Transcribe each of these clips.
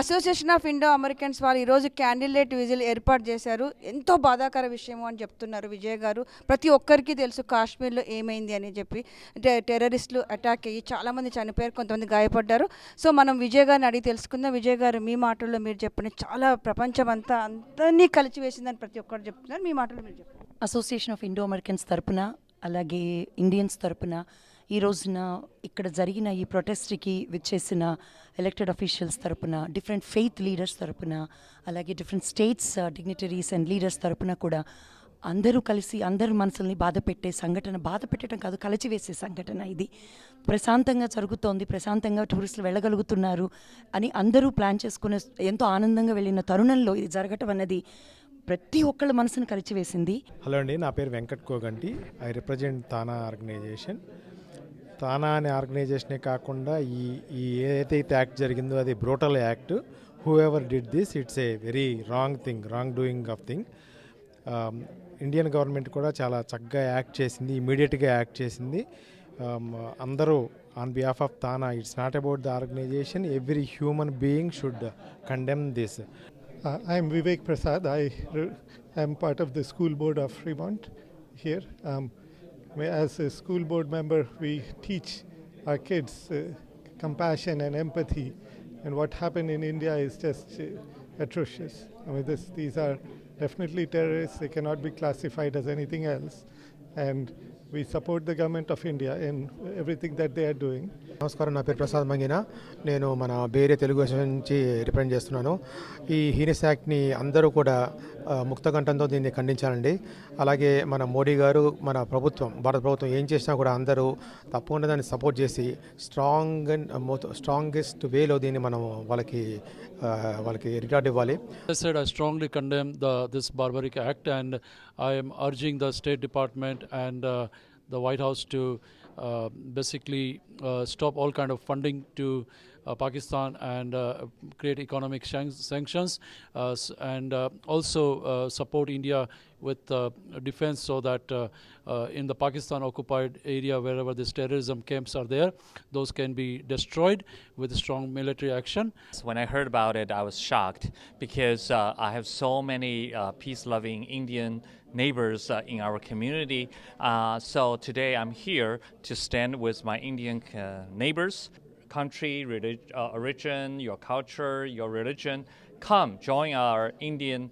Association of Indo Americans వాళ్ళు ఈరోజు candle whistle ఏర్పాటు చేశారు. ఎంతో బాధాకర విషయం అని చెప్తున్నారు విజయ్ గారు. ప్రతి ఒక్కరికి తెలుసు కాశ్మీర్లో ఏమైంది అని చెప్పి. టెర్రరిస్టులు అటాక్ అయ్యి చాలామంది చనిపోయారు, కొంతమంది గాయపడ్డారు. సో మనం విజయ్ గారిని అడిగి తెలుసుకుందాం. విజయ్ గారు, మీ మాటల్లో మీరు చెప్పండి. చాలా ప్రపంచం అంతా అందరినీ కలిసివేసిందని ప్రతి ఒక్కరు చెప్తున్నారు. మీ మాటల్లో మీరు చెప్పండి. అసోసియేషన్ ఆఫ్ ఇండో అమెరికన్స్ తరపున, అలాగే ఇండియన్స్ తరపున ఈ రోజున ఇక్కడ జరిగిన ఈ ప్రొటెస్ట్కి విచ్చేసిన ఎలక్టెడ్ అఫీషియల్స్ తరపున, డిఫరెంట్ ఫెయిత్ లీడర్స్ తరపున, అలాగే different states dignitaries and leaders తరపున కూడా అందరూ కలిసి అందరి మనసుల్ని బాధ పెట్టడం కాదు, కలిచివేసే సంఘటన ఇది. ప్రశాంతంగా జరుగుతోంది, ప్రశాంతంగా టూరిస్టులు వెళ్ళగలుగుతున్నారు అని అందరూ ప్లాన్ చేసుకుని ఎంతో ఆనందంగా వెళ్ళిన తరుణంలో ఇది జరగటం అన్నది ప్రతి ఒక్కళ్ళ మనసును కలిచివేసింది. హలో అండి, నా పేరు Venkat Koganti. I represent TANA organization. TANA అనే ఆర్గనైజేషనే కాకుండా ఈ ఏదైతే యాక్ట్ జరిగిందో అది brutal act. Whoever did this, it's a very wrong doing of thing. Indian government కూడా చాలా చక్కగా యాక్ట్ చేసింది, ఇమీడియట్గా యాక్ట్ చేసింది. అందరూ on behalf of TANA, it's not about the organization, every human being should condemn this. I am Vivek Prasad. I am part of the school board of Fremont here. As a school board member, we teach our kids compassion and empathy. And what happened in India is just atrocious. I mean, these are definitely terrorists. They cannot be classified as anything else. And we support the government of India in everything that they are doing. నమస్కారం, నా పేరు ప్రసాద్ మంగిన. నేను మన బేరే Telugu association నుంచి represent చేస్తున్నాను. ఈ heinous యాక్ట్ని అందరూ కూడా ముక్తకంఠంతో దీన్ని ఖండించాలండి. అలాగే మన మోడీ గారు, మన భారత ప్రభుత్వం ఏం చేసినా కూడా అందరూ తప్పకుండా దాన్ని సపోర్ట్ చేసి స్ట్రాంగెస్ట్ వేలో దీన్ని మనం వాళ్ళకి రికార్డ్ ఇవ్వాలి. I said I strongly condemn this barbaric act, and I am urging the State Department and the White House to basically stop all kind of funding to Pakistan and create economic sanctions and also support India with defense, so that in the Pakistan occupied area, wherever these terrorism camps are there, those can be destroyed with strong military action. When I heard about it, I was shocked because I have so many peace-loving Indian neighbors in our community. So today I'm here to stand with my Indian neighbors. Country, origin, your culture, your religion, come join our Indian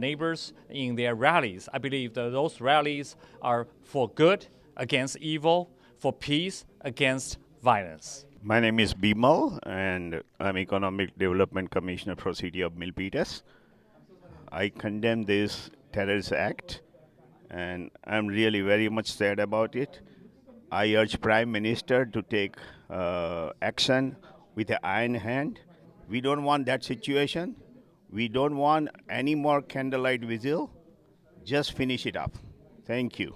neighbors in their rallies. I believe that those rallies are for good against evil, for peace against violence. My name is Bimal, and I'm Economic Development Commissioner for City of Milpitas. I condemn this terrorist act, and I'm really very much sad about it. I urge Prime Minister to take action with an iron hand. We don't want that situation. We don't want any more candlelight vigil. Just finish it up. Thank you.